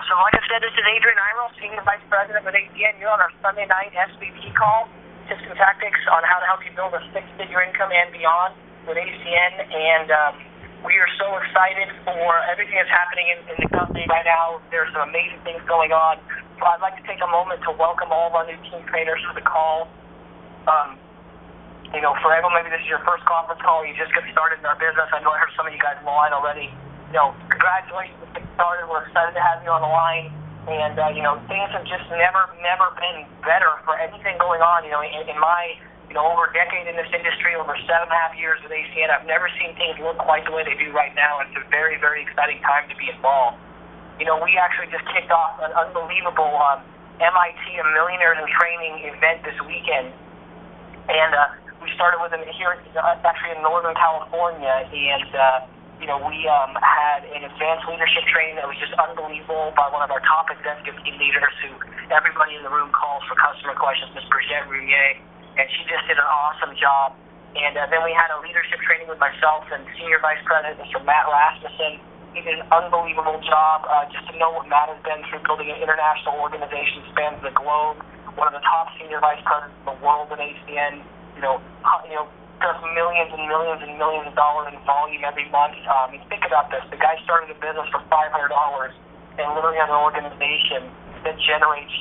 So like I said, this is Adrian Emerald, Senior Vice President with ACN. You're on our Sunday night SVP call, tips and tactics on how to help you build a six-figure income and beyond with ACN. And we are so excited for everything that's happening in the company right now. There's some amazing things going on. So I'd like to take a moment to welcome all of our new team trainers to the call. For everyone, maybe this is your first conference call, you just get started in our business. I know I heard some of you guys on the line already. Congratulations on getting started. We're excited to have you on the line. And, things have just never been better for anything going on. In my, over a decade in this industry, over 7.5 years with ACN, I've never seen things look quite the way they do right now. It's a very, very exciting time to be involved. We actually just kicked off an unbelievable MIT Millionaires in Training event this weekend. And we started with them here, actually in Northern California, and we had an advanced leadership training that was just unbelievable by one of our top executive team leaders who everybody in the room calls for customer questions, Ms. Brigitte Rouillet, and she just did an awesome job. And then we had a leadership training with myself and Senior Vice President, Mr. Matt Rasmussen. He did an unbelievable job just to know what Matt has been through building an international organization, spans the globe, one of the top Senior Vice Presidents in the world in ACN, does millions and millions and millions of dollars in volume every month. Think about this. The guy started a business for $500 and literally has an organization that generates,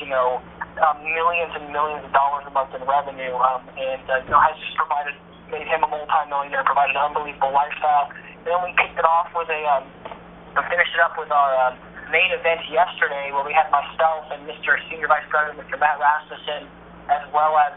millions and millions of dollars a month in revenue, has just made him a multi-millionaire, provided an unbelievable lifestyle. And then we kicked it off with finished it up with our main event yesterday where we had myself and Mr. Senior Vice President, Mr. Matt Rasmussen, as well as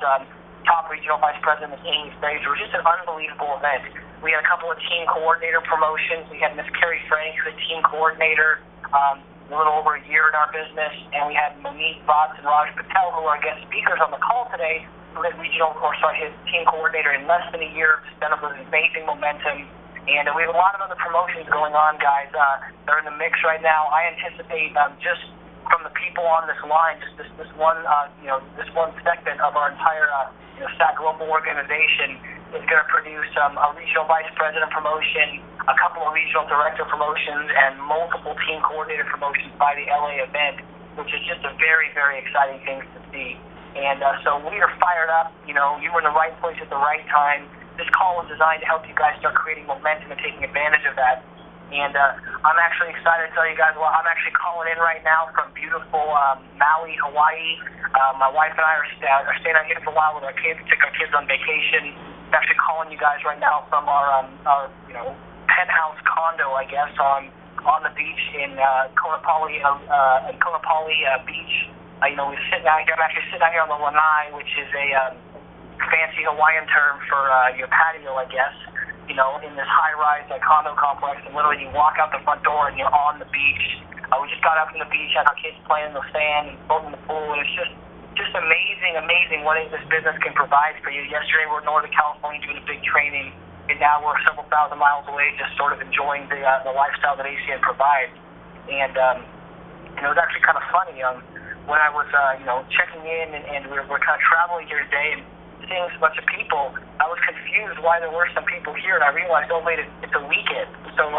top regional vice president, Ms. Amy Fraser. It was just an unbelievable event. We had a couple of team coordinator promotions. We had Ms. Carrie Frank, who's a team coordinator, a little over a year in our business, and we had Monit.m4v and Raj Patel, who are guest speakers on the call today, who had his team coordinator in less than a year. It's been with amazing momentum. And we have a lot of other promotions going on, guys. They're in the mix right now. I anticipate just from the people on this line, just this one segment of our entire SAC Global organization is going to produce a regional vice president promotion, a couple of regional director promotions, and multiple team coordinator promotions by the LA event, which is just a very, very exciting thing to see. And so we are fired up. You were in the right place at the right time. This call was designed to help you guys start creating momentum and taking advantage of that. And I'm actually excited to tell you guys, I'm actually calling in right now from beautiful Maui, Hawaii. My wife and I are staying out here for a while with our kids, took our kids on vacation. I'm actually calling you guys right now from our penthouse condo, I guess, on the beach in Konopali Beach. We're sitting out here. I'm actually sitting out here on the lanai, which is a fancy Hawaiian term for your patio, I guess. In this high-rise condo complex, and literally you walk out the front door and you're on the beach. We just got up from the beach, had our kids playing in the sand and floating in the pool, and it's just amazing what this business can provide for you. Yesterday we were in Northern California doing a big training, and now we're several thousand miles away just sort of enjoying the lifestyle that ACN provides. And it was actually kind of funny when I was checking in and we're kind of traveling here today and seeing a bunch of people. I was confused why there were some people here, and I realized, wait, it's a weekend. So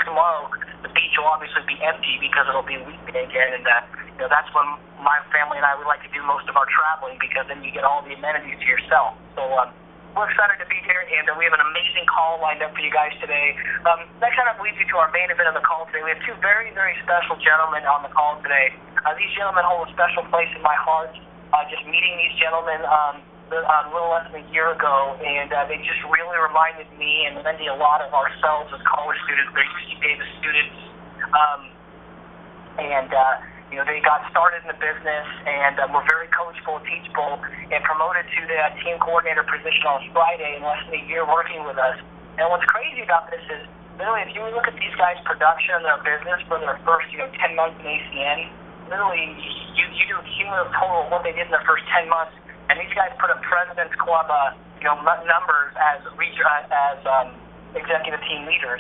tomorrow the beach will obviously be empty because it'll be a weekend again, and that's when my family and I would like to do most of our traveling, because then you get all the amenities to yourself. So we're excited to be here, and we have an amazing call lined up for you guys today. That kind of leads you to our main event of the call today. We have two very, very special gentlemen on the call today. These gentlemen hold a special place in my heart. Just meeting these gentlemen a little less than a year ago, and they just really reminded me and Lindy a lot of ourselves as college students. They're UC Davis students, they got started in the business and were very coachable and teachable, and promoted to the team coordinator position on Friday in less than a year working with us. And what's crazy about this is, literally, if you look at these guys' production in their business for their first 10 months in ACN, literally you do a cumulative total of what they did in their first 10 months. And these guys put up President's Club, numbers as executive team leaders.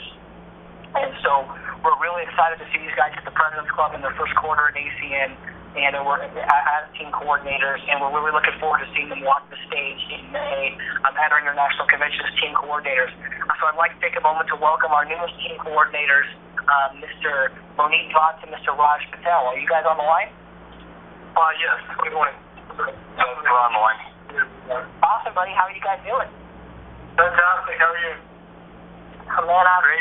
And so we're really excited to see these guys hit the President's Club in their first quarter in ACN, and we're as team coordinators, and we're really looking forward to seeing them walk the stage in May at our International Conventions team coordinators. So I'd like to take a moment to welcome our newest team coordinators, Mr. Monit.m4v and Mr. Raj Patel. Are you guys on the line? Yes. Good morning. We're on the line. Awesome, buddy. How are you guys doing? Fantastic. How are you? Man, I'm great.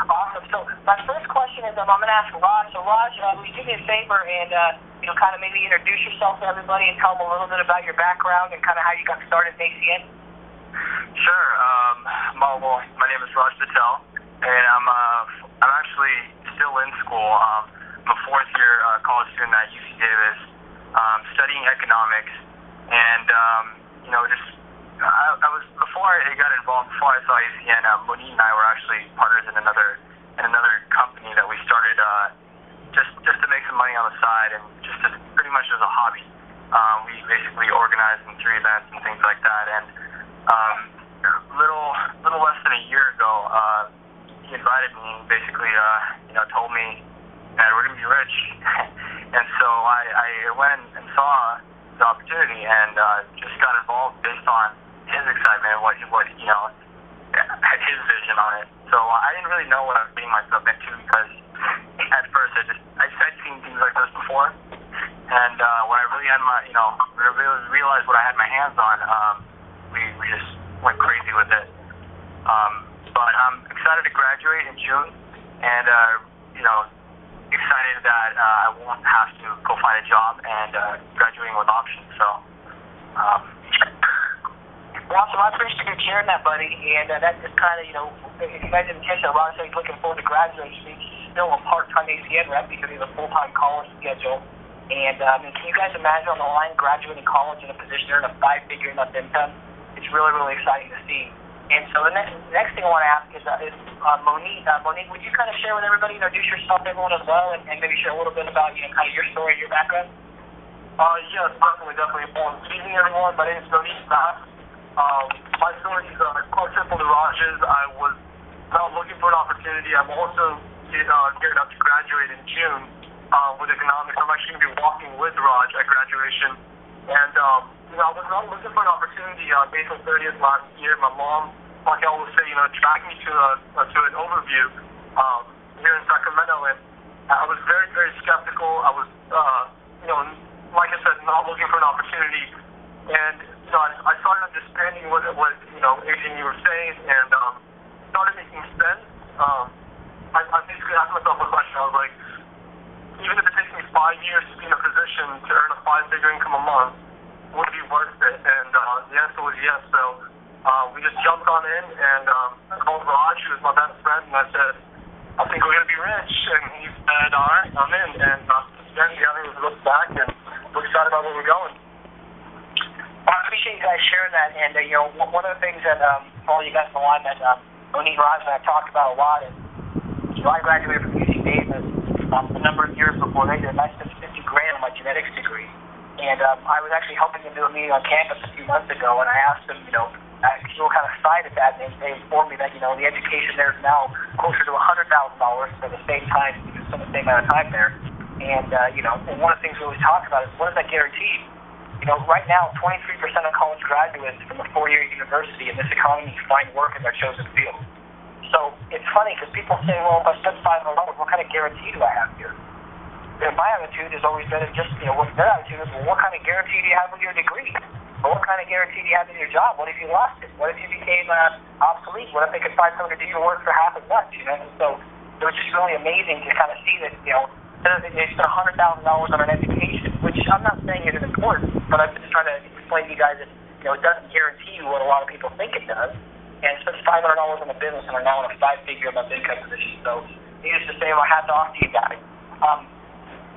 Awesome. So my first question is, I'm going to ask Raj. So Raj, will you do me a favor and kind of maybe introduce yourself to everybody and tell them a little bit about your background and kind of how you got started in ACN? Sure. My name is Raj Patel, and I'm actually still in school. I'm a fourth-year college student at UC Davis, studying economics, and I was before I got involved. Before I saw ACN, Monit and I were actually partners in another company that we started just to make some money on the side and just pretty much as a hobby. We basically organized in 3 events and things like that. And little less than a year ago, he invited me and basically told me that we're gonna be rich. And so I went and saw the opportunity and just got involved based on his excitement and what his vision on it. So I didn't really know what I was getting myself into because at first I'd seen things like this before, and when I really had realized what I had my hands on, we just went crazy with it. But I'm excited to graduate in June, and excited that I won't have to go find a job and graduating with options. So. Well, so I appreciate you sharing that, buddy, and that just kind of, if you guys didn't catch that, Ron said he's looking forward to graduating. He's still a part-time ACN rep because he's a full-time college schedule. And can you guys imagine on the line graduating college in a position to earn a 5-figure enough income? It's really, really exciting to see. And so the next thing I want to ask is Monit. Monit, would you kind of share with everybody, introduce yourself to everyone as well, and maybe share a little bit about, kind of your story, your background? Yes, definitely. Good evening, everyone. My name is Monit.m4v. My story is quite simple to Raj's. I was not looking for an opportunity. I'm also gearing up to graduate in June with economics. I'm actually going to be walking with Raj at graduation. And, I was not looking for an opportunity on April 30th last year. My mom, like I always say, dragged me to an overview here in Sacramento. And I was very, very skeptical. I was, like I said, not looking for an opportunity. And I started understanding what Adrian, you were saying, and started making sense. I basically asked myself a question. I was like, even if it takes me 5 years to be in a position to earn a 5-figure income a month, would it be worth it? And the answer was yes. So we just jumped on in, and I called Raj, who was my best friend, and I said, I think we're going to be rich. And he said, all right, I'm in. And then we haven't looked back, and we're excited about where we're going. Well, I appreciate you guys sharing that, and one of the things that for all you guys on the line that Monit, Raj, and I talked about a lot is, I graduated from UC Davis a number of years before they did. I spent $50,000 on my genetics degree, and I was actually helping them do a meeting on campus a few months ago, and I asked them, what kind of side of that, and they informed me that the education there is now closer to $100,000 for the same time, for the same amount of time there, and and one of the things we always talk about is what does that guarantee? Right now, 23% of college graduates from a 4-year university in this economy find work in their chosen field. So it's funny because people say, well, if I spend $500, what kind of guarantee do I have here? And my attitude has always been what their attitude is, well, what kind of guarantee do you have with your degree? Or what kind of guarantee do you have in your job? What if you lost it? What if you became obsolete? What if they could find someone to do your work for half as much? So it was just really amazing to kind of see that, they spent $100,000 on an education, which I'm not saying isn't important, but I'm just trying to explain to you guys that, it doesn't guarantee you what a lot of people think it does. And spent $500 on a business and are now in a 5-figure a month income position. So needless to say, my hat's off to you guys.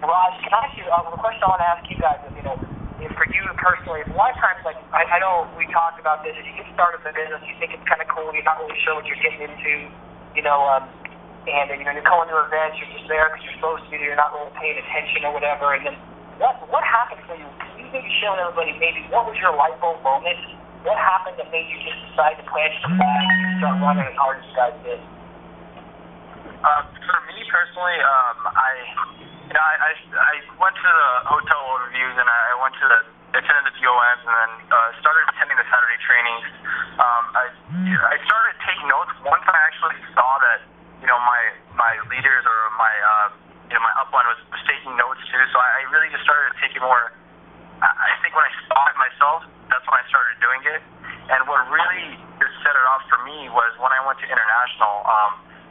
Raj, can I ask you, the question I want to ask you guys is for you personally, a lot of times, like, I know we talked about this, if you get started in the business, you think it's kind of cool, you're not really sure what you're getting into, and you're going to events, you're just there because you're supposed to be there, you're not really paying attention or whatever, and then what happened for you? Can you maybe show everybody maybe what was your light bulb moment? What happened that made you just decide to plant your flag and start running as hard as you guys did? For me personally, I went to the hotel overviews and I went to the attended the DOMs and then my upline was taking notes too. So I really just started taking more. I think when I saw it myself, that's when I started doing it. And what really just set it off for me was when I went to international,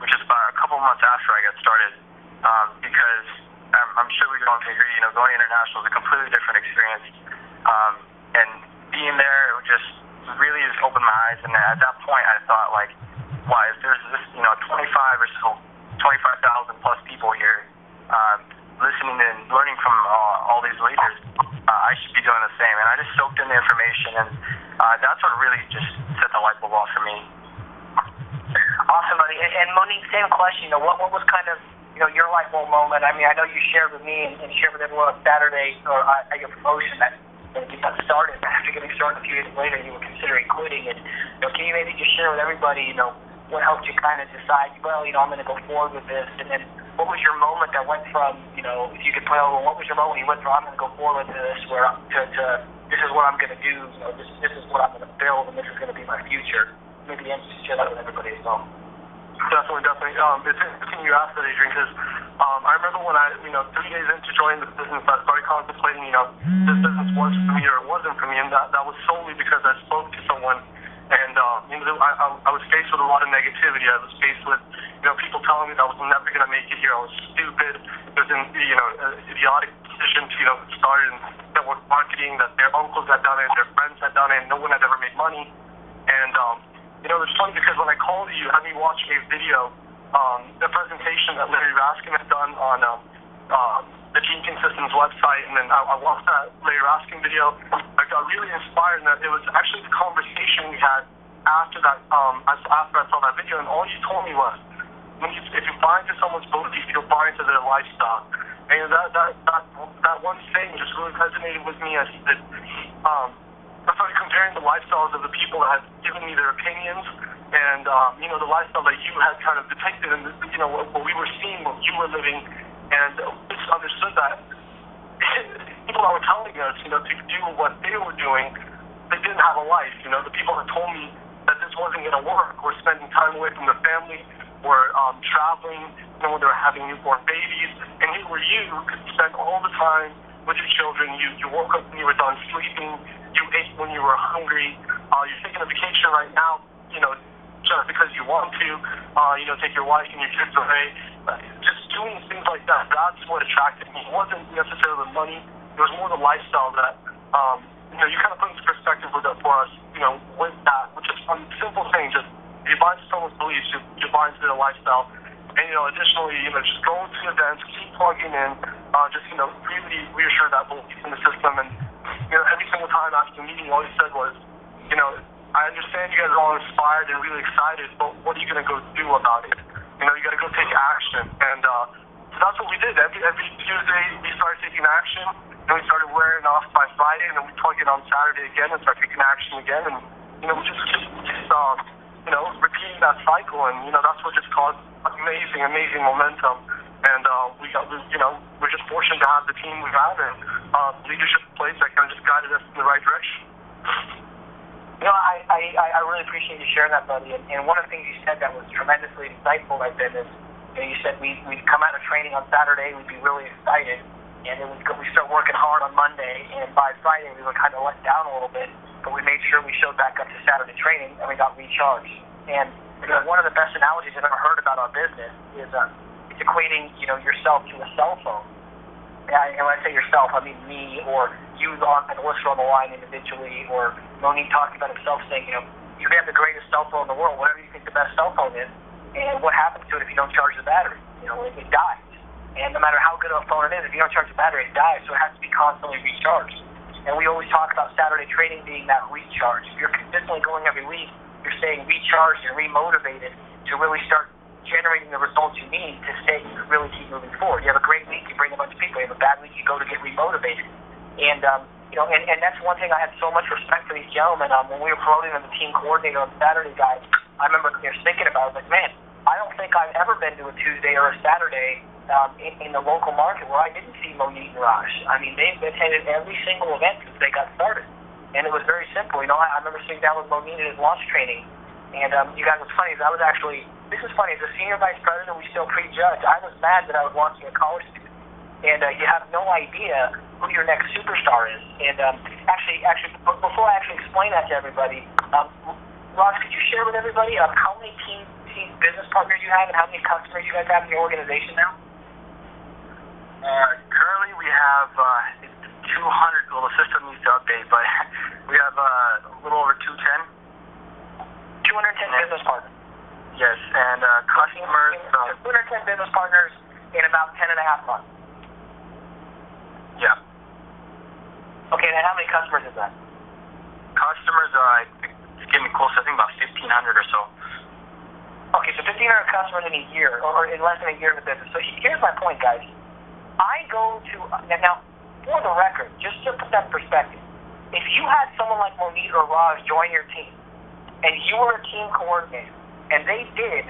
which is about a couple months after I got started, because I'm sure we can all agree, going international is a completely different experience. And being there, it just really just opened my eyes. And at that point, I thought, like, wow, if there's this, 25 or so, 25,000 plus people here, listening and learning from all these leaders, I should be doing the same. And I just soaked in the information, and that's what really just set the light bulb off for me. Awesome, buddy. And Monit, same question. What was kind of your light bulb moment? I mean, I know you shared with me and shared with everyone on Saturday or at your promotion that you got started. After getting started a few days later, you were considering quitting. And can you maybe just share with everybody, what helped you kind of decide, well, I'm going to go forward with this? And then what was your moment that went from, if you could play over, what was your moment you went from, I'm going to go forward with this, to this is what I'm going to do, this is what I'm going to build, and this is going to be my future? Maybe just share that with everybody as well. Definitely. It's interesting you asked that, Adrian, because I remember when I, 3 days into joining the business, I started contemplating, this business was for me or it wasn't for me, and that was solely because I spoke to someone, and I was faced with a lot of negativity. I was faced with, people telling me that I was never going to make it here. I was stupid. It was an, idiotic decision to, start in network marketing, that their uncles had done it, their friends had done it, and no one had ever made money. And it's funny because when I called you, had me watch a video, the presentation that Larry Raskin had done on the Team Consistent's website, and then I watched that Larry Raskin video. I got really inspired, and that it was actually the conversation we had after that. After I saw that video, and all you told me was, if you buy into someone's belief, you'll buy into their lifestyle. And that one thing just really resonated with me. I started comparing the lifestyles of the people that had given me their opinions, and the lifestyle that you had kind of depicted, and what we were seeing, what you were living, and just understood that people that were telling us, to do what they were doing, they didn't have a life. The people that told me that this wasn't going to work were spending time away from their family, were traveling, when they were having newborn babies, and here were you who could spend all the time with your children. You woke up when you were done sleeping. You ate when you were hungry. You're taking a vacation right now, just because you want to, take your wife and your kids away. Just doing things like that, that's what attracted me. It wasn't necessarily the money. It was more the lifestyle that, you kind of put into perspective for us, with that, which is a simple thing. Just, if you buy into someone's beliefs, you buy into their lifestyle. And, additionally, just go to events, keep plugging in, really reassure that belief in the system. And, every single time after the meeting, all he said was, I understand you guys are all inspired and really excited, but what are you going to go do about it? You got to go take action. And so that's what we did. Every Tuesday, we started taking action, and we started wearing off by Friday, and then we plug it on Saturday again and start taking action again. And, we just repeating that cycle. And, that's what just caused amazing momentum. And we're just fortunate to have the team we have and leadership in place that kind of just guided us in the right direction. I really appreciate you sharing that, buddy. And one of the things you said that was tremendously insightful right then is, you said we'd come out of training on Saturday, we'd be really excited, and then we start working hard on Monday, and by Friday we were kind of let down a little bit, but we made sure we showed back up to Saturday training, and we got recharged. And one of the best analogies I've ever heard about our business is it's equating, yourself to a cell phone. And when I say yourself, I mean me or you and Alyssa on the line individually, or Monit talking about himself saying, you can have the greatest cell phone in the world, whatever you think the best cell phone is, and what happens to it if you don't charge the battery? It dies. And no matter how good of a phone it is, if you don't charge the battery, it dies. So it has to be constantly recharged. And we always talk about Saturday training being that recharge. If you're consistently going every week, you're staying recharged and remotivated to really start generating the results you need to really keep moving forward. You have a great week, you bring a bunch of people. You have a bad week, you go to get remotivated. And and that's one thing I had so much respect for these gentlemen. When we were promoting them, the team coordinator on Saturday, guys, I remember thinking about it, like, man, I don't think I've ever been to a Tuesday or a Saturday in the local market where I didn't see Monit and Raj. I mean, they've attended every single event since they got started. And it was very simple. I remember sitting down with Monit at his launch training. And you guys, what's funny is I was actually this is funny. As a senior vice president, we still prejudge. I was mad that I was launching a college student, and you have no idea who your next superstar is. And actually, before I actually explain that to everybody, Ross, could you share with everybody how many team business partners you have and how many customers you guys have in your organization now? Currently, we have 200. Well, the system needs to update, but we have a little over 210. 210 business partners. Yes, and customers. 210 business partners in about 10 and a half months. Yeah. Okay, and how many customers is that? Customers, it's getting close. I think about 1,500 or so. Okay, so 1,500 customers in a year, or in less than a year in the business. So here's my point, guys. I go to now, for the record, just to put that in perspective, if you had someone like Monit or Raj join your team, and you were a team coordinator, and they did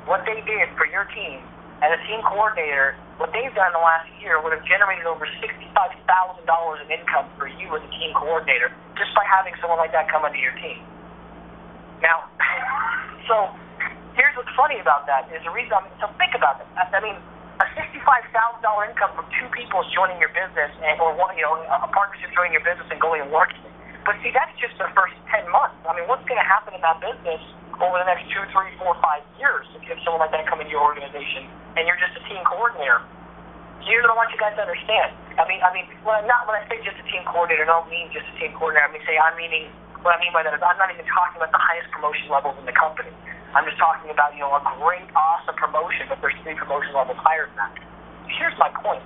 what they did for your team as a team coordinator, what they've done in the last year would have generated over $65,000 in income for you as a team coordinator just by having someone like that come into your team. Now, so here's what's funny about that is the reason. So think about it. I mean, a $65,000 income from two people joining your business, or one, a partnership joining your business and going and working. But see, that's just the first 10 months. I mean, what's going to happen in that business over the next 2, 3, 4, 5 years if you have someone like that come into your organization and you're just a team coordinator? Here's what I want you guys to understand. I mean, when I say just a team coordinator, I don't mean just a team coordinator. What I mean by that is I'm not even talking about the highest promotion levels in the company. I'm just talking about, a great, awesome promotion, but there's 3 promotion levels higher than that. Here's my point,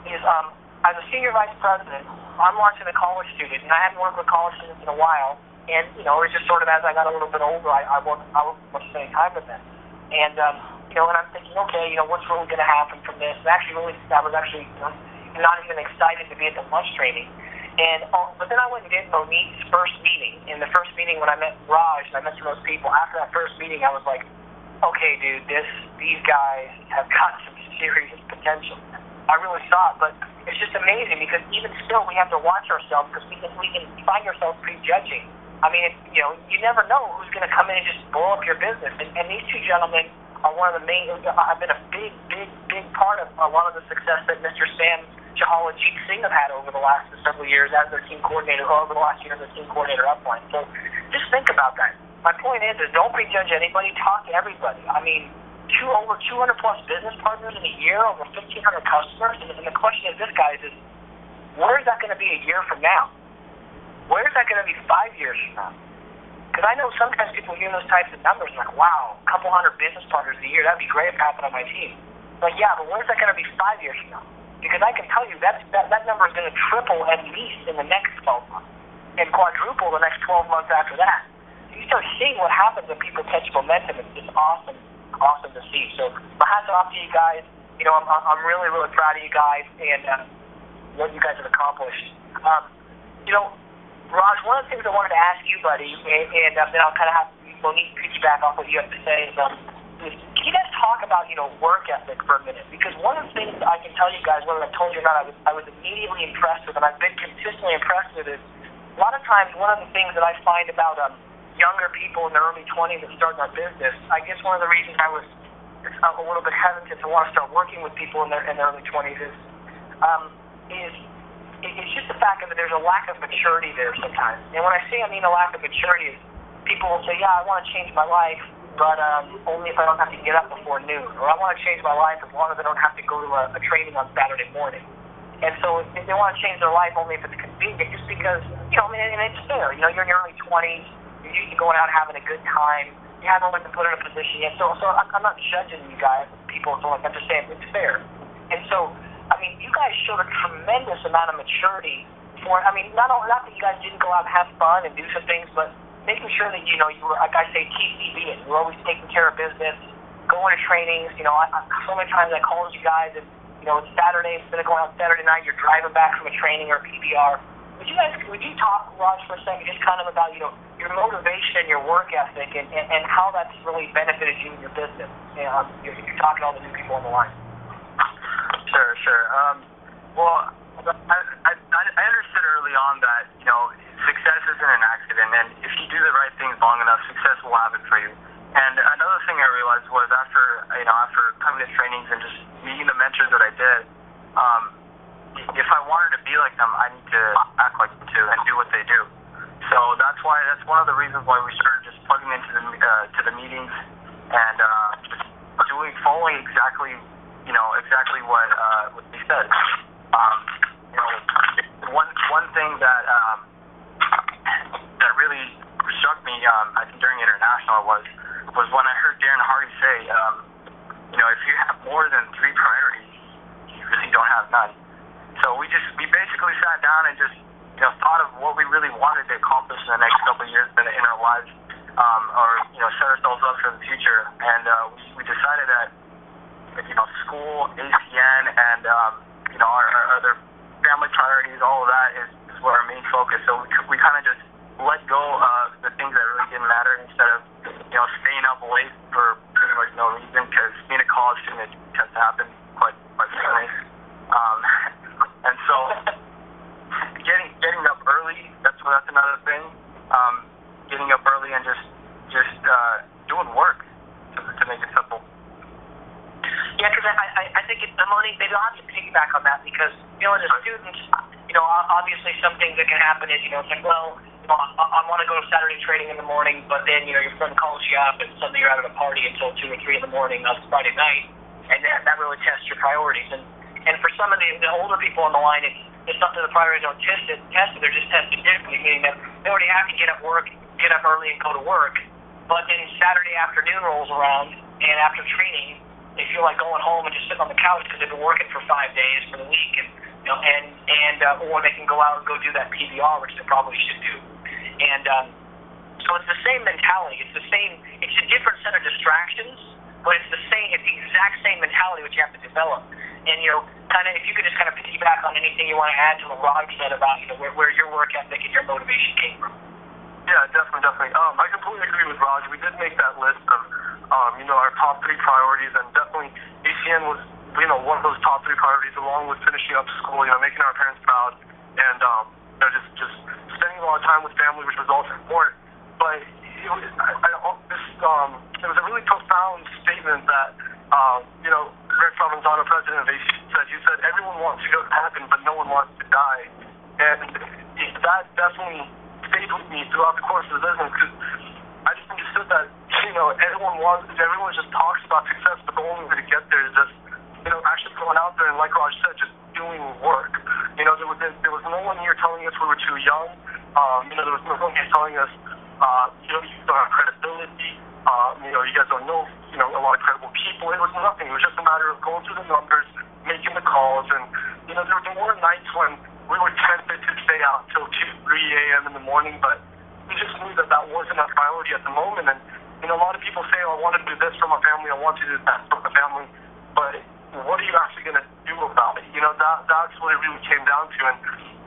is as a senior vice president, I'm launching a college student, and I hadn't worked with college students in a while, and, it was just sort of as I got a little bit older, I wasn't much spending time with them. And, and I'm thinking, okay, what's really going to happen from this? And I was actually not even excited to be at the lunch training. And but then I went and did Monit's first meeting. In the first meeting when I met Raj and I met some of those people, after that first meeting I was like, okay, dude, these guys have got some serious potential. I really saw it, but it's just amazing because even still we have to watch ourselves because we can find ourselves prejudging. I mean, you never know who's going to come in and just blow up your business. And these two gentlemen are one of the main. I've been a big part of a lot of the success that Mr. Sam Chahal and Jeet Singh have had over the last several years as their team coordinator, or over the last year as their team coordinator upline. So just think about that. My point is don't prejudge anybody. Talk to everybody. I mean, over 200 plus business partners in a year, over 1,500 customers. And the question is this, guys, is where is that going to be a year from now? Where is that going to be 5 years from now? Because I know sometimes people hear those types of numbers and like, wow, a couple hundred business partners a year, that'd be great if it happened on my team. But yeah, but where is that going to be 5 years from now? Because I can tell you that number is going to triple at least in the next 12 months and quadruple the next 12 months after that. So you start seeing what happens when people catch momentum. It's just awesome to see. So my hats off to you guys. I'm really proud of you guys and what you guys have accomplished. Raj, one of the things I wanted to ask you, buddy, and then I'll kind of have Monit piggyback off what you have to say, is can you guys talk about, work ethic for a minute? Because one of the things I can tell you guys, whether I told you or not, I was immediately impressed with, and I've been consistently impressed with, is a lot of times one of the things that I find about younger people in their early 20s that start their business, I guess one of the reasons I was a little bit hesitant to want to start working with people in their early 20s is it's just the fact that there's a lack of maturity there sometimes. And when I say I mean a lack of maturity, is people will say, yeah, I want to change my life, but only if I don't have to get up before noon. Or I want to change my life as long as I don't have to go to a training on Saturday morning. And so if they want to change their life only if it's convenient, just because, and it's fair. You're in your early 20s, you're used to going out and having a good time. You haven't been put in a position yet. So I'm not judging you guys, people, so I'm just saying it's fair. And so, you guys showed a tremendous amount of maturity for, not that you guys didn't go out and have fun and do some things, but making sure that, you were, like I say, TCB, and you were always taking care of business, going to trainings. So many times I called you guys, and, it's Saturday, instead of going out Saturday night, you're driving back from a training or a PBR. Would you talk, Raj, for a second, just kind of about, your motivation and your work ethic and how that's really benefited you in your business? You're talking to all the new people on the line. Sure. Well, I understood early on that, success isn't an accident, and if you do the right things long enough, success will happen for you. And another thing I realized was after coming to trainings and just meeting the mentors that I did, if I wanted to be like them, I need to act like them too and do what they do. So that's one of the reasons why we started just plugging into the meetings and just following exactly what they said. One thing that really struck me, I think during International was when I heard Darren Hardy say, if you have more than 3 priorities, you really don't have none. So we basically sat down and just thought of what we really wanted to accomplish in the next couple of years in our lives, or set ourselves up for the future. And we decided that school, ACN, and our other family priorities, all of that is where our main focus. So we kind of just let go of the things that really didn't matter instead of staying up late for pretty much no reason, because being a college student tends to happen quite frequently. And so getting up early, that's another thing. Getting up early and just doing work to make it simple. Yeah, because I think Monit, maybe I'll have to piggyback on that because, as a student, obviously some things that can happen is, it's like, well, I want to go to Saturday training in the morning, but then, your friend calls you up and suddenly you're out at a party until 2 or 3 in the morning on Friday night, and that really tests your priorities. And for some of the older people on the line, it's not that the priorities aren't tested, they're just tested differently, meaning that they already have to get up early and go to work, but then Saturday afternoon rolls around, and after training, they feel like going home and just sitting on the couch because they've been working for 5 days for the week, or they can go out and go do that PBR, which they probably should do. And so it's the same mentality. It's a different set of distractions, but it's the exact same mentality which you have to develop. And if you could just kind of piggyback on anything you want to add to what Rod said about where your work ethic and your motivation came from. Yeah, definitely. I completely agree with Raj. We did make that list of our top 3 priorities, and definitely ACN was one of those top 3 priorities, along with finishing up school, making our parents proud, and just spending a lot of time with family, which was also important. But it was a really profound statement that Greg Provenzano, president of ACN, said. He said, everyone wants to go to heaven, but no one wants to die. And that definitely stayed with me throughout the course of the business, because I just understood that everyone just talks about success, but the only way to get there is just actually going out there and, like Raj said, just doing work. There was no one here telling us we were too young. There was no one here telling us you don't have credibility. You guys don't know a lot of credible people. It was nothing. It was just a matter of going through the numbers, making the calls, and there were nights when we were tempted to stay out till 2, 3 a.m. in the morning, but we just knew that wasn't a priority at the moment. And a lot of people say, I want to do this for my family, I want to do that for my family, but what are you actually going to do about it? That's what it really came down to. And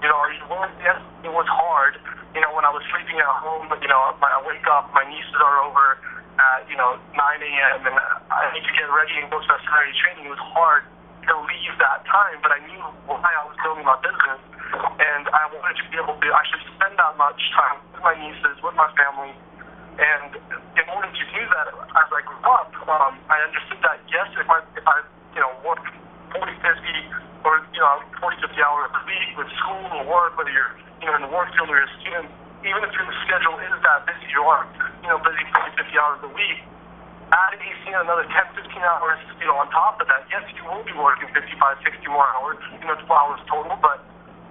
are you willing? Yes, it was hard. When I was sleeping at home, but I wake up, my nieces are over at 9 a.m. and I need to get ready and go to that Saturday training. It was hard to leave that time, but I knew why I was building my business, and I wanted to be able to actually spend that much time with my nieces, with my family. And in order to do that, as I grew up, I understood that yes, if I work 40, 50, or 40, 50 hours a week with school or work, whether you're in the work field or you're a student, even if your schedule is that busy, you are busy 40, 50 hours a week, add ACN another 10, 15 hours, on top of that. Yes, you will be working 55, 60 more hours, 12 hours total, but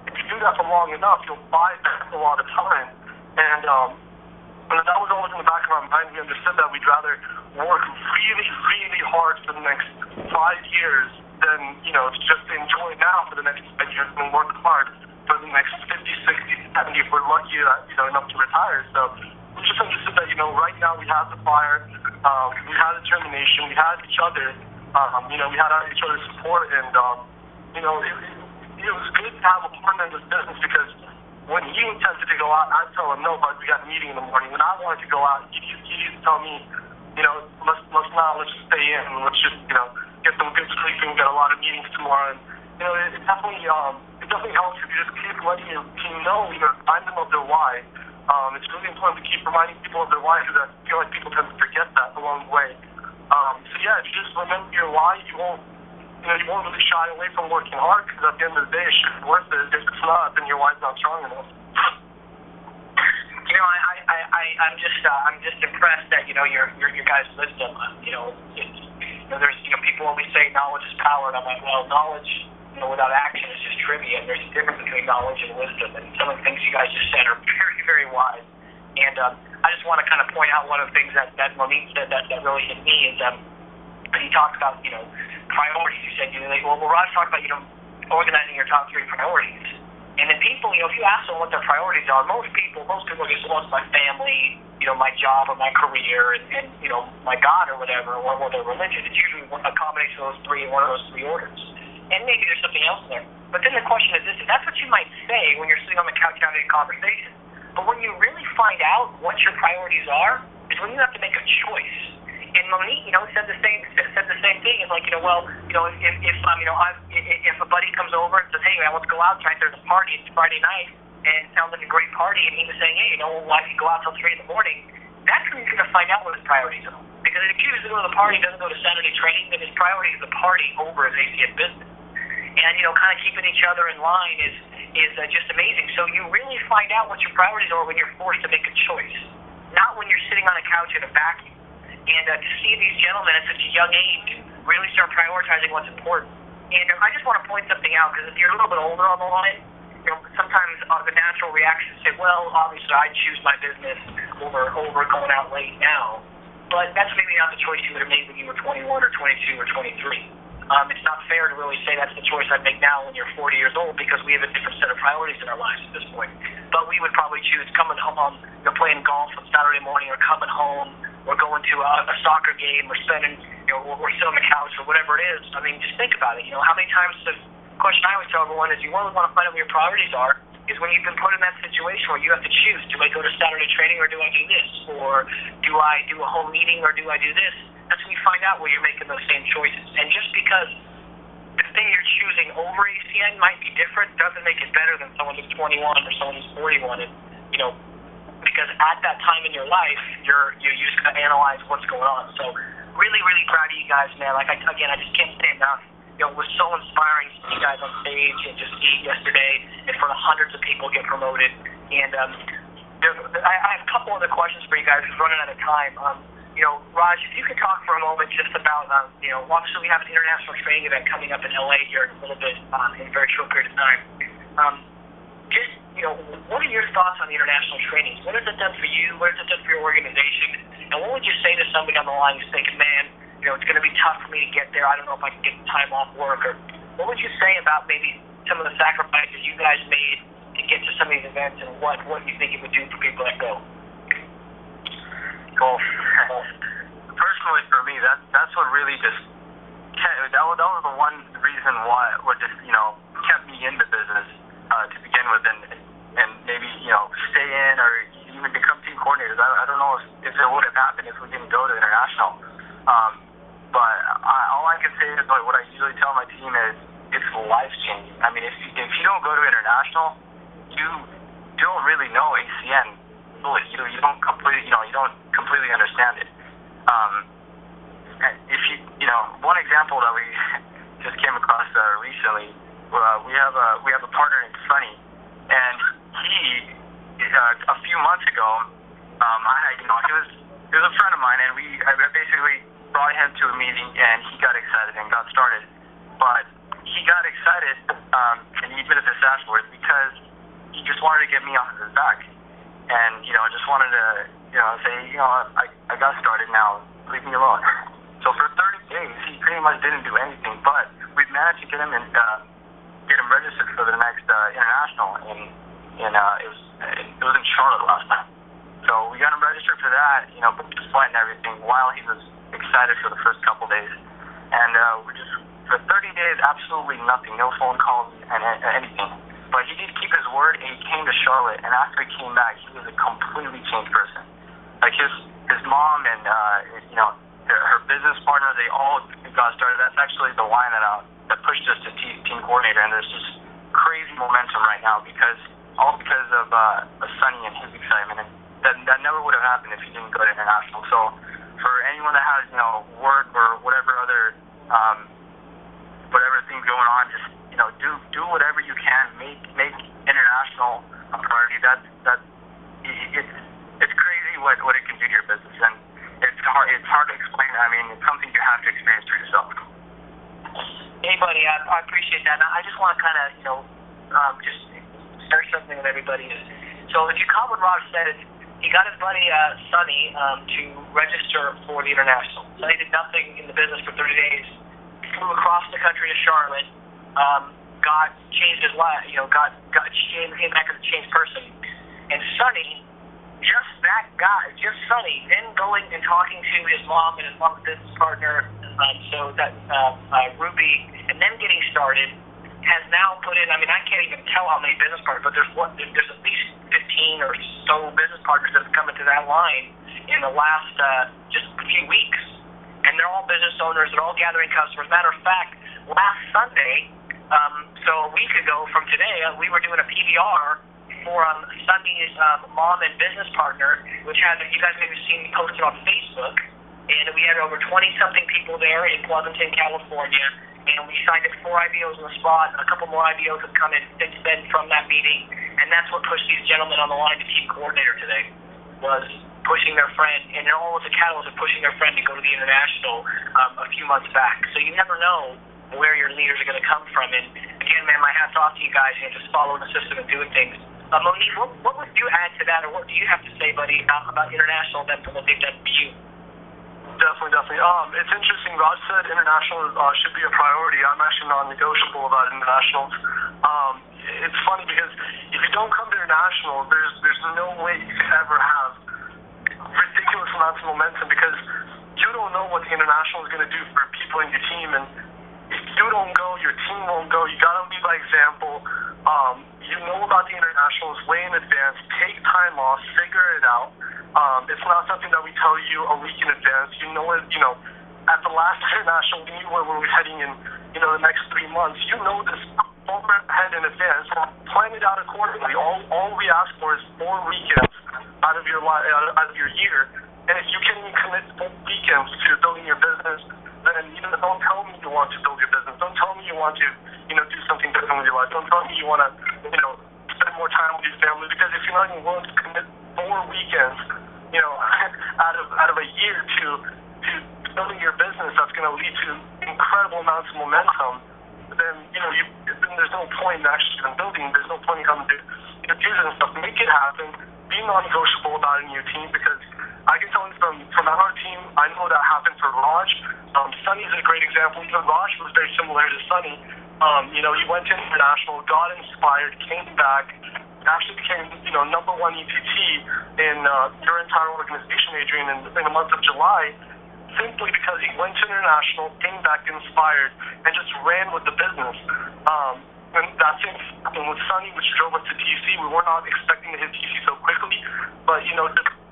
if you do that for long enough, you'll buy back a lot of time. And that was always in the back of our mind. We understood that we'd rather work really, really hard for the next 5 years than, just enjoy now for the next 5 years and work hard for the next 50, 60, 70 if we're lucky enough to retire. So we just understood that, right now we have the fire, we had determination, we had each other, we had each other's support, and, it was good to have a partner in this business, because when he intended to go out, I'd tell him, no, but we got a meeting in the morning. When I wanted to go out, he used to tell me, let's just stay in, and let's just, get some good sleep, and we got a lot of meetings tomorrow. And, it definitely helps if you just keep letting your team know, remind them of their why. It's really important to keep reminding people of their why, because I feel like people tend to forget that along the way. So yeah, if you just remember your why, you won't really shy away from working hard, because at the end of the day, it should be worth it. If it's not, then your why's not strong enough. I'm just impressed that your guys' wisdom. There's people always say knowledge is power, and I'm like, well, knowledge without action is just trivia. And there's a difference between knowledge and wisdom, and some of the things you guys just said are very, very wise. And I just want to kind of point out one of the things that Monit said that really hit me is he talked about priorities. You said well, Raj talked about organizing your top 3 priorities. And then people, if you ask them what their priorities are, most people are just, well, it's my family, my job or my career, and my God or whatever, or their religion. It's usually a combination of those 3 in one of those 3 orders. And maybe there's something else there. But then the question is this, and that's what you might say when you're sitting on the couch having a conversation. But when you really find out what your priorities are, is when you have to make a choice. And Monit, said the same thing. It's like, if a buddy comes over and says, hey, man, let's go out tonight. There's a party. It's Friday night, and it sounds like a great party. And he was saying, hey, why do you go out till 3 in the morning? That's when you're going to find out what his priorities are. Because if he chooses to go to the party, doesn't go to Saturday training, then his priority is the party over his ACN business. And kind of keeping each other in line is just amazing. So you really find out what your priorities are when you're forced to make a choice, not when you're sitting on a couch in a vacuum. And to see these gentlemen at such a young age really start prioritizing what's important. And I just want to point something out, because if you're a little bit older on the line, sometimes the natural reaction is to say, well, obviously I choose my business over going out late now. But that's maybe not the choice you would have made when you were 21 or 22 or 23. It's not fair to really say that's the choice I'd make now when you're 40 years old, because we have a different set of priorities in our lives at this point. But we would probably choose coming home, playing golf on Saturday morning, or coming home, or going to a soccer game, or spending, or sitting on the couch, or whatever it is. I mean, just think about it. How many times the question I always tell everyone is, you really want to find out what your priorities are, is when you've been put in that situation where you have to choose, do I go to Saturday training, or do I do this? Or do I do a home meeting, or do I do this? That's when you find out where you're making those same choices. And just because the thing you're choosing over ACN might be different doesn't make it better than someone who's 21 or someone who's 41. And, because at that time in your life, you just got to analyze what's going on. So really, really proud of you guys, man. Like, I just can't say enough. It was so inspiring to see you guys on stage and just see yesterday in front of hundreds of people get promoted. And I have a couple other questions for you guys. We're running out of time. Raj, if you could talk for a moment just about, obviously we have an international training event coming up in LA here in a little bit, in a very short period of time. What are your thoughts on the international trainings? What has it done for you? What has it done for your organization? And what would you say to somebody on the line who's thinking, man, it's going to be tough for me to get there. I don't know if I can get time off work. Or what would you say about maybe some of the sacrifices you guys made to get to some of these events, and what you think it would do for people that go? Well, personally for me, that's what really just that was the one reason why what just kept me in the business to begin with, and maybe stay in or even become team coordinators. I don't know if it would have happened if we didn't go to international. But all I can say is what I usually tell my team is it's life changing. I mean, if you don't go to international, you don't really know ACN. You don't completely understand it. If one example that we just came across recently, we have a partner named Sunny, and he a few months ago, he was a friend of mine, and I basically brought him to a meeting, and he got excited and got started. But he got excited, and he admitted this afterwards, because he just wanted to get me off his back. And, just wanted to, say, I got started now, leave me alone. So for 30 days, he pretty much didn't do anything, but we managed to get him registered for the next international, and it was in Charlotte last time. So we got him registered for that, booked his flight and everything, while he was excited for the first couple days. And for 30 days, absolutely nothing, no phone calls and anything. But he did keep his word, and he came to Charlotte, and after he came back, he was a completely changed person. Like his mom and her business partner, they all got started. That's actually the line that pushed us to team coordinator, and there's just crazy momentum right now, because all because of Sonny and his excitement. And that never would have happened if he didn't go to international. So for anyone that has, work or whatever other whatever things going on, just do whatever you can. Make international a priority. It's crazy what it can do to your business, and it's hard to explain. I mean, it's something you have to experience for yourself. Hey, buddy, I appreciate that. Now, I just want to kind of just share something with everybody. So if you caught what Raj said, he got his buddy Sonny to register for the international. Sonny did nothing in the business for 30 days. Flew across the country to Charlotte. Changed his life. Came back as a changed person. And Sonny, Sonny, then going and talking to his mom and his mom's business partner, Ruby, and then getting started, has now put in. I mean, I can't even tell how many business partners, but there's at least 15 or so business partners that have come into that line in the last just a few weeks. And they're all business owners. They're all gathering customers. Matter of fact, last Sunday, so a week ago from today, we were doing a PBR for Sonny's mom and business partner, which you guys maybe seen me posted on Facebook. And we had over 20-something people there in Pleasanton, California. And we signed up 4 IBOs on the spot. A couple more IBOs have come in since then from that meeting. And that's what pushed these gentlemen on the line to team coordinator today, was pushing their friend, and it all was a catalyst of pushing their friend to go to the international a few months back. So you never know where your leaders are going to come from. And again, man, my hat's off to you guys, just following the system and doing things. Monit, what would you add to that, or what do you have to say, buddy, about international events and what they've done for you? Definitely. It's interesting. Raj said international should be a priority. I'm actually non-negotiable about internationals. It's funny because if you don't come to international, there's no way you could ever have ridiculous amounts of momentum, because you don't know what the international is going to do for people in your team, and if you don't go, your team won't go. You got to lead by example. You know about the internationals way in advance. Take time off, figure it out. It's not something that we tell you a week in advance. You know it. At the last international, we knew where we were heading in, the next 3 months. You know this far ahead in advance. Plan it out accordingly. All we ask for is 4 weekends out of your year. And if you can commit 4 weekends to building your business, then don't tell me you want to build your business. Don't tell me you want to do something different with your life. Don't tell me you want to spend more time with your family, because if you're not even willing to commit 4 weekends out of a year to building your business, that's going to lead to incredible amounts of momentum, then then there's no point in actually even building. There's no point in coming to do this stuff. Make it happen. Be non-negotiable about it in your team, because I can tell you from our team, I know that happened for Raj. Sonny's a great example. Even Raj was very similar to Sonny. He went to international, got inspired, came back, actually became #1 EPT in your entire organization, Adrian, in the month of July, simply because he went to international, came back inspired, and just ran with the business. And that's it. With Sonny, which drove us to TC, we were not expecting to hit TC so quickly, but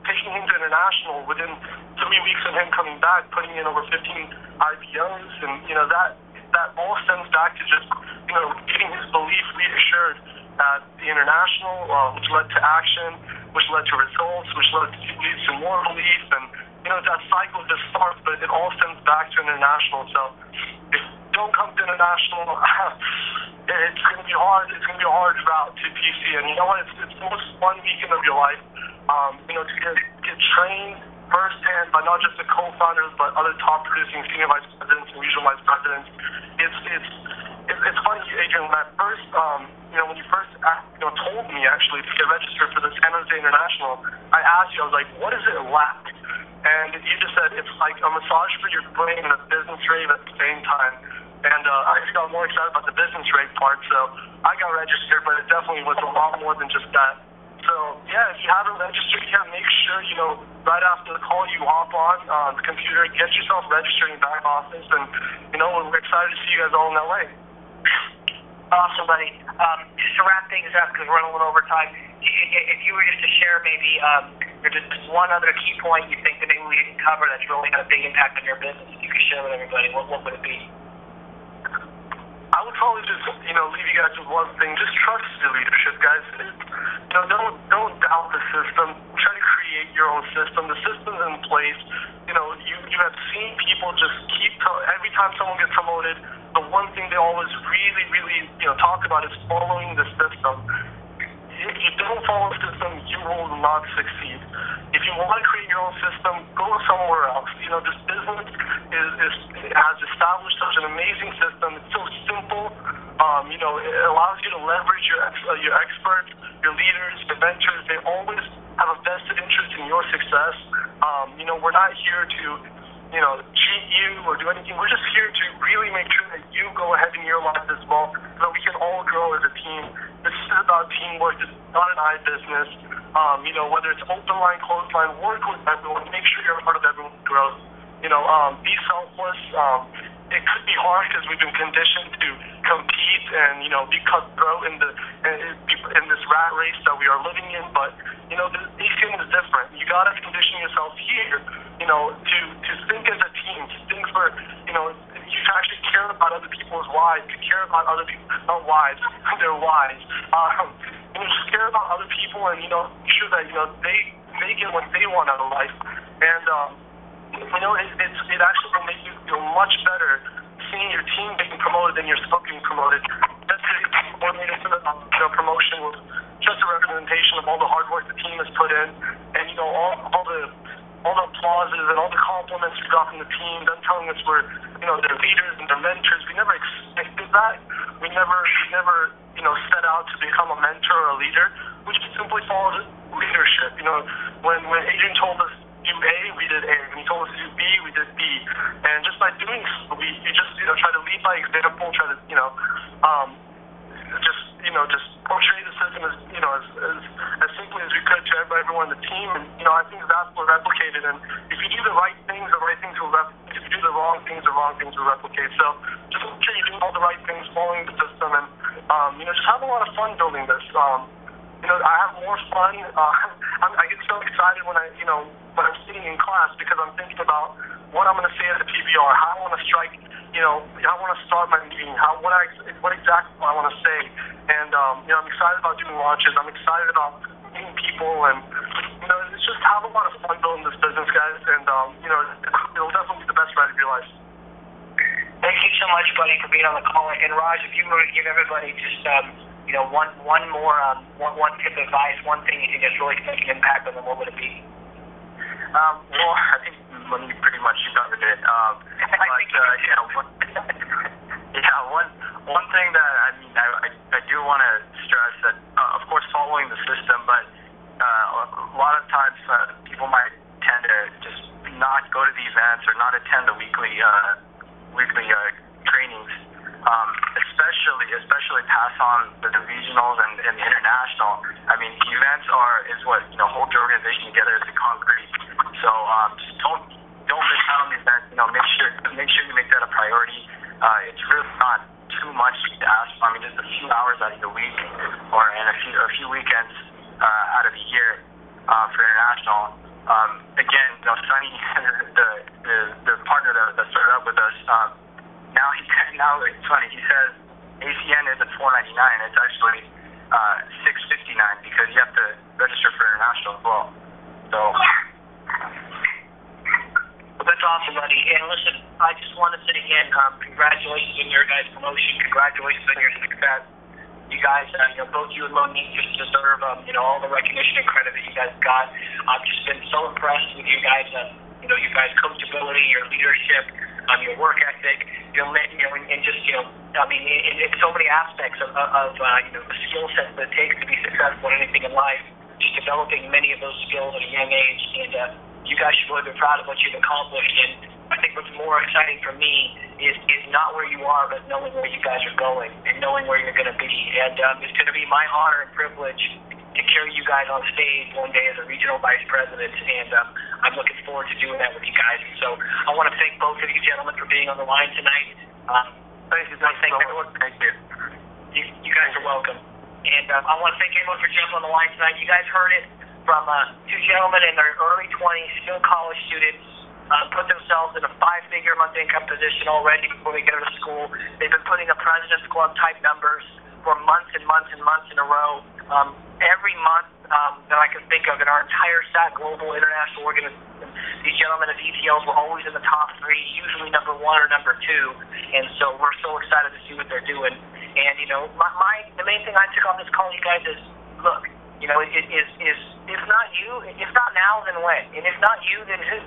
taking him to international within 3 weeks of him coming back, putting in over 15 IPOs, and that all stems back to just getting his belief reassured at the international, which led to action, which led to results, which leads to more belief, and that cycle just starts, but it all stems back to international. So if you don't come to international, it's going to be hard. It's going to be a hard route to TC, and you know what? It's the most fun weekend of your life. To get trained firsthand by not just the co-founders, but other top producing senior vice presidents and regional vice presidents. It's funny, Adrian, when I first, when you first told me actually to get registered for the San Jose International, I asked you, I was like, what is it like? And you just said it's like a massage for your brain and a business rave at the same time. And I just got more excited about the business rave part, so I got registered, but it definitely was a lot more than just that. So, yeah, if you haven't registered yet, make sure, right after the call, you hop on the computer, get yourself registered in back office, and, we're excited to see you guys all in LA. Awesome, buddy. Just to wrap things up, because we're running a little over time, if you were just to share maybe just one other key point you think that maybe we didn't cover that's really had a big impact on your business, if you could share with everybody, what would it be? I would probably just, leave you guys with one thing. Just trust your leadership, guys. Don't doubt the system. Try to create your own system. The system's in place. You have seen people just every time someone gets promoted, the one thing they always really, really, talk about is following the system. If you don't follow the system, you will not succeed. If you want to create your own system, go somewhere else. This business has established such an amazing system. It's so simple. It allows you to leverage your experts, your leaders, your mentors. They always have a vested interest in your success. We're not here to, cheat you or do anything. We're just here to really make sure that you go ahead in your life as well, so that we can all grow as a team. This is about teamwork. It's not an I business. Whether it's open line, closed line, work with everyone. Make sure you're a part of everyone's growth. Be selfless. It could be hard because we've been conditioned to compete and be cutthroat in this rat race that we are living in. But the ACN is different. You gotta condition yourself here, to think as a team, to think for you actually care about other people's lives, to care about other people, not wives, their lives. Just care about other people and make sure that they get what they want out of life. And it actually will make you feel much better seeing your team getting promoted than yourself getting promoted. Promotion was just a representation of all the hard work the team has put in, and all the applauses and all the compliments we got from the team, them telling us we're their leaders and their mentors. We never expected that. We never set out to become a mentor or a leader. We just simply followed leadership. When Adrian told us do A, we did A. When he told us to do B, we did B. And just by doing so, we just try to lead by example, try to just portray the system as simply as we could to everyone on the team. And I think that's what replicated. And if you do the right things will replicate. If you do the wrong things will replicate. So just make sure you're doing all the right things, following the system, and just have a lot of fun building this. I have more fun. I get so excited when I'm sitting in class because I'm thinking about what I'm going to say at the PBR, how I want to strike, how I want to start my meeting, what exactly I want to say. And, I'm excited about doing launches. I'm excited about meeting people. And, it's just have a lot of fun building this business, guys. And, it'll definitely be the best ride of your life. Thank you so much, buddy, for being on the call. And, Raj, if you were to give everybody just, one more tip of advice, one thing you think that's really making an impact on them, what would it be? Well, I think Monit pretty much covered it. One thing that I do want to stress that, of course, following the system, but a lot of times people might tend to just not go to the events or not attend the weekly trainings. Especially pass on the regionals and the international. I mean, the events is what hold your organization together as a concrete. So just don't miss out on the events. Make sure you make that a priority. It's really not too much to ask for. I mean, just a few hours out of the week, and a few weekends out of the year for international. Again, Sonny, the partner that started up with us. Now it's funny. He says ACN isn't $4.99. It's actually $6.59 because you have to register for international as well. So. Well, that's awesome, buddy. And listen, I just want to say again, congratulations on your guys' promotion. Congratulations on your success. You guys, both you and Monit just deserve, all the recognition and credit that you guys got. I've just been so impressed with you guys. Your guys' coachability, your leadership, your work ethic, and just, in so many aspects of the skill set that it takes to be successful in anything in life, just developing many of those skills at a young age. And you guys should really be proud of what you've accomplished. And I think what's more exciting for me is not where you are, but knowing where you guys are going and knowing where you're going to be. And it's going to be my honor and privilege to carry you guys on stage one day as a regional vice president, and I'm looking forward to doing that with you guys. So I want to thank both of you gentlemen for being on the line tonight. Thank you. Thank you. You guys are welcome. And I want to thank everyone for jumping on the line tonight. You guys heard it from two gentlemen in their early 20s, still college students, put themselves in a 5-figure month income position already before they get out of school. They've been putting up President's Club type numbers for months and months and months in a row. Every month that I can think of in our entire SAT Global International organization, these gentlemen of ETLs were always in the top 3, usually number 1 or number 2, and so we're so excited to see what they're doing. And, you know, the main thing I took on this call, you guys, is, look, you know, if not you, if not now, then when? And if not you, then who?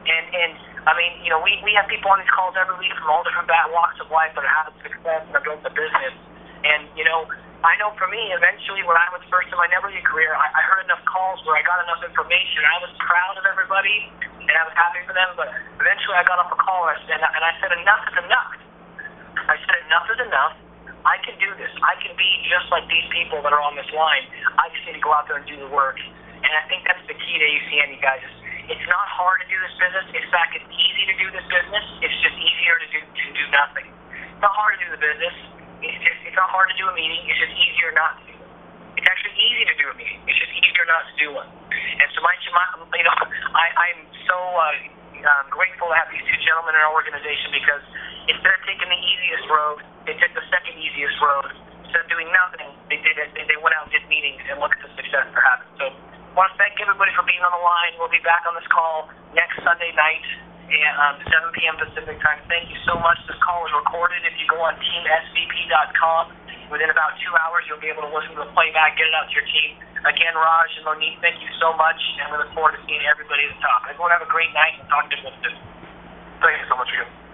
And I mean, you know, we have people on these calls every week from all different walks of life that are having success and are building a business. And, you know, I know for me, eventually, when I was first in my networking career, I heard enough calls where I got enough information. I was proud of everybody, and I was happy for them, but eventually I got off a call, and I said, enough is enough. I said, enough is enough. I can do this. I can be just like these people that are on this line. I just need to go out there and do the work. And I think that's the key to AUCN, you guys. It's not hard to do this business. In fact, it's easy to do this business. It's just easier to do nothing. It's not hard to do the business. It's not hard to do a meeting. It's just easier not to do it. It's actually easy to do a meeting. It's just easier not to do one. And so you know, I'm so grateful to have these 2 gentlemen in our organization, because instead of taking the easiest road, they took the second easiest road. Instead of doing nothing, they went out and did meetings, and look at the success they're having. So I want to thank everybody for being on the line. We'll be back on this call next Sunday night at 7 p.m. Pacific time. Thank you so much. This call is recorded. If you go on teamsvp.com, within about 2 hours, you'll be able to listen to the playback, get it out to your team. Again, Raj and Monit, thank you so much, and we look forward to seeing everybody at the top. Everyone have a great night, and talk to you soon. Thank you so much again.